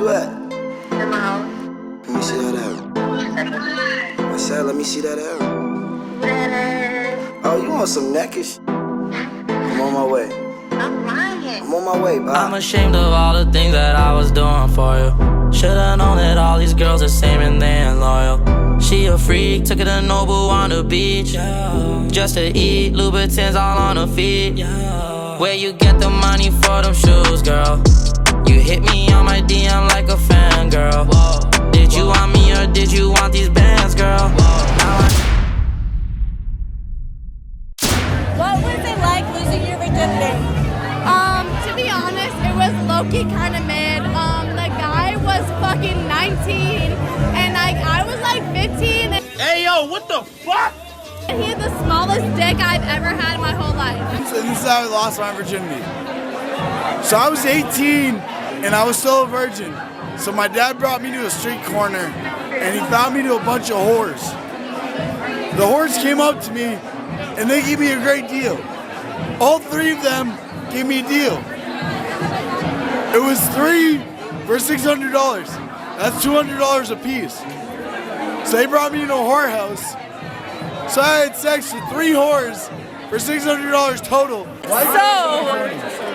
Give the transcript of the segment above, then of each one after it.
you at? In my house. Let me see that out. I said, let me see that out. Oh, you want some neckish? I'm on my way. I'm lying. I'm on my way, bye. I'm ashamed of all the things that I was doing for you. Should've known that all these girls are same and they ain't loyal. She a freak, took her to Noble on the beach, just to eat, Louboutins all on her feet. Where you get the money for them shoes, girl? You hit me on my DM like a fan, girl. Did you want me or did you want these bands, girl? What was it like losing your virginity? To be honest, it was low-key kind of mid. The guy was fucking 19, and I was like 15. Hey, yo, what the fuck? And he had the smallest dick I've ever had in my whole life. So this is how I lost my virginity. So I was 18, and I was still a virgin. So my dad brought me to a street corner, and he found me to a bunch of whores. The whores came up to me, and they gave me a great deal. All three of them gave me a deal. It was 3 for $600. That's $200 a piece. So they brought me to a whorehouse. So I had sex with 3 whores for $600 total. So,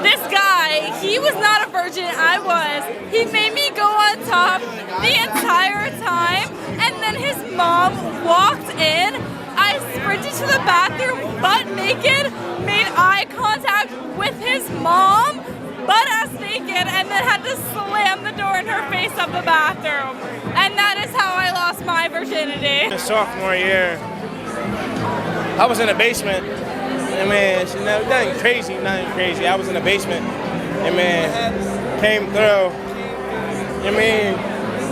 this guy, he was not a virgin, I was. He made me go on top the entire time, and then his mom walked in. I sprinted to the bathroom butt naked, made eye contact with his mom, butt-ass naked, and then had to slam the door in her face of the bathroom. And that is how I lost my virginity. The sophomore year, I was in the basement, and man, nothing crazy. I was in the basement, and man, came through,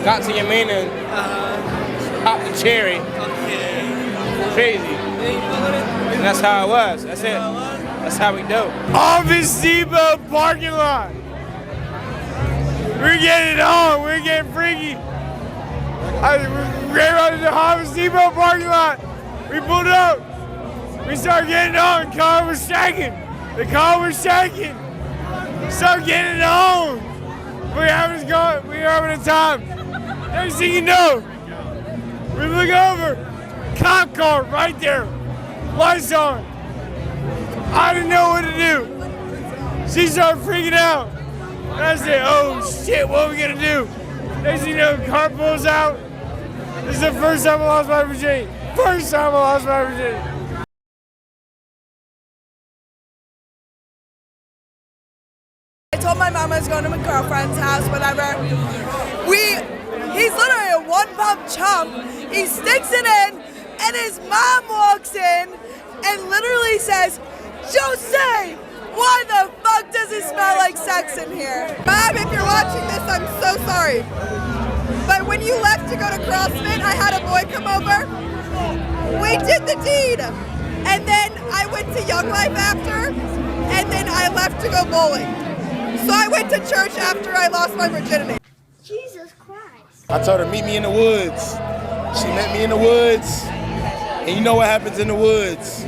got to your mean and popped the cherry. Crazy. And that's how it was. That's it. That's how we do. Office Depot parking lot. We're getting it on. We're getting freaky. We ran out of the Office Depot parking lot. We pulled up. We started getting on. The car was shaking. Started getting it on. We were having a time. Next thing you know, we look over. Cop car right there. Lights on. I didn't know what to do. She started freaking out. And I said, oh shit, what are we gonna do? Next thing you know, the car pulls out. This is the first time I lost my virginity. I told my mom I was going to my girlfriend's house, whatever. He's literally a one-pump chump. He sticks it in, and his mom walks in and literally says, Jose, why the fuck does it smell like sex in here? Mom, if you're watching this, I'm so sorry. But when you left to go to CrossFit, I had a boy come over. We did the deed. And then I went to Young Life after, and then I left to go bowling. So I went to church after I lost my virginity. Jesus Christ. I told her, meet me in the woods. She met me in the woods. And you know what happens in the woods.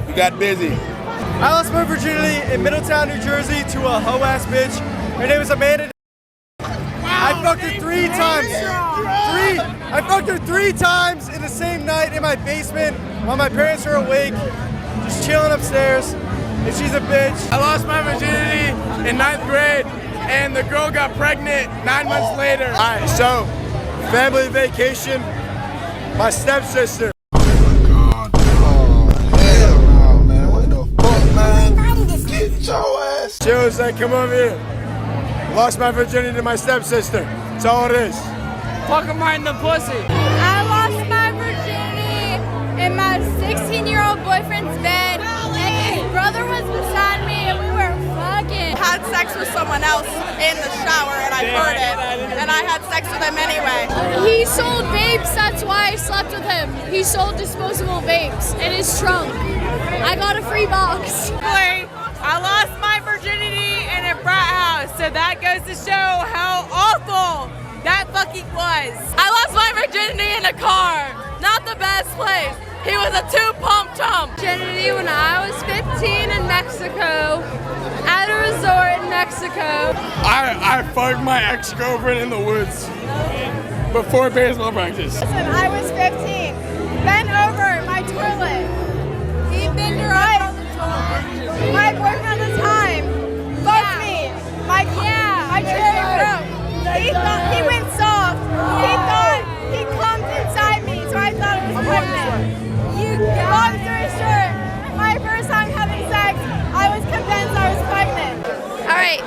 We got busy. I lost my virginity in Middletown, New Jersey to a hoe-ass bitch. Her name was Amanda. I fucked her 3 times. I fucked her 3 times in the same night in my basement while my parents are awake, just chilling upstairs. And she's a bitch. I lost my virginity in 9th grade, and the girl got pregnant 9 months later. All right, so family vacation, my stepsister. She was like, come over here. Lost my virginity to my stepsister. That's all it is. Fuck him right in the pussy. I lost my virginity in my 16-year-old boyfriend's bed, and his brother was beside me, and we were fucking. Had sex with someone else in the shower, and I heard it. And I had sex with him anyway. He sold vapes, that's why I slept with him. He sold disposable vapes in his trunk. I got a free box. I lost my virginity in a frat house, so that goes to show how awful that fucking was. I lost my virginity in a car, not the best place. He was a 2-pump chump. Virginity when I was 15 in Mexico. At a resort in Mexico. I fucked my ex-girlfriend in the woods before baseball practice. Listen, I was 15. Bent over my toilet. He been right. My boyfriend at the time fucked me. My cherry broke. He went soft. He thought he clumped inside me, so I thought it was pregnant. Long story short, my first time having sex, I was convinced I was pregnant. All right,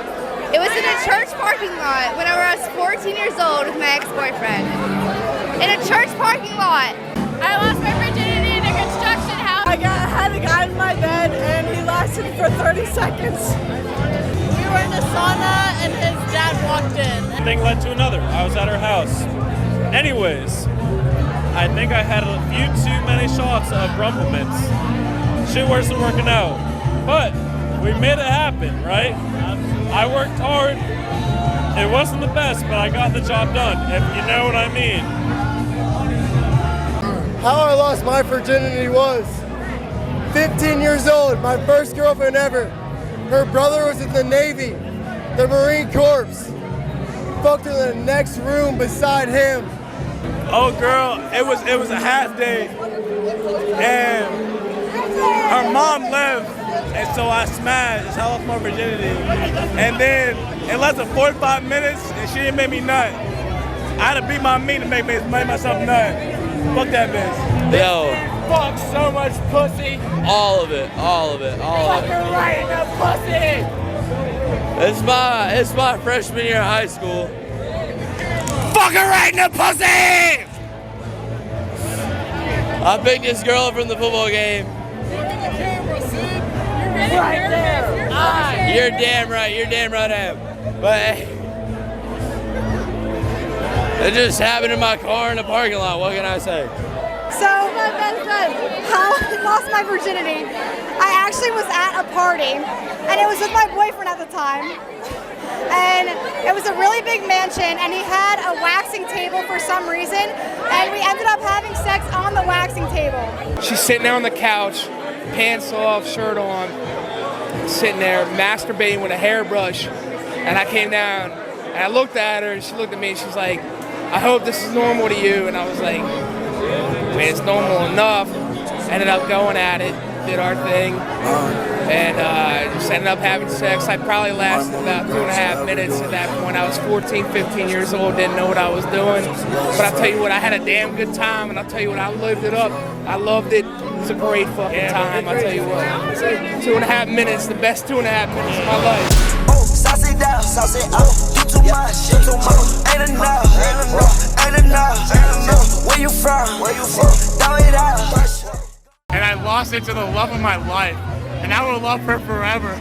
it was in a church parking lot when I was 14 years old with my ex-boyfriend. In a church parking lot. I lost my virginity in a construction house. I had a guy in my bed and he lasted for 30 seconds. We were in a sauna and his dad walked in. One thing led to another. I was at her house. Anyways, I think I had a few too many shots of Rumble Mints. Shit wasn't working out. But we made it happen, right? I worked hard. It wasn't the best, but I got the job done, if you know what I mean. How I lost my virginity was 15 years old, my first girlfriend ever. Her brother was in the Navy, the Marine Corps. Fucked her in the next room beside him. Oh girl, it was a half day, and her mom left, and so I smashed. I lost my virginity, and then in less than 45 minutes, and she didn't make me nut. I had to beat my meat to make myself nut. Fuck that bitch. Yo. Fuck so much pussy. All of it. Fuck her right in the pussy. It's my freshman year of high school. Fuck her right in the pussy. I picked this girl up from the football game. Right there. You're damn right I am. But it just happened in my car in the parking lot. What can I say? So, how I lost my virginity, I actually was at a party, and it was with my boyfriend at the time, and it was a really big mansion, and he had a waxing table for some reason, and we ended up having sex on the waxing table. She's sitting there on the couch, pants off, shirt on, sitting there masturbating with a hairbrush, and I came down, and I looked at her, and she looked at me, and she was like, I hope this is normal to you, and I was like, I mean, it's normal enough. Ended up going at it, did our thing, and just ended up having sex. I probably lasted about 2.5 minutes at that point. I was 14, 15 years old, didn't know what I was doing. But I'll tell you what, I had a damn good time, and I'll tell you what, I lived it up. I loved it. It was a great fucking time, I'll tell you what. 2.5 minutes, the best 2.5 minutes of my life. Oh, sauce it down, sauce it up. You too much, you too much. Ain't enough, ain't enough. Where you from? Throw it out. And I lost it to the love of my life, and I will love her forever.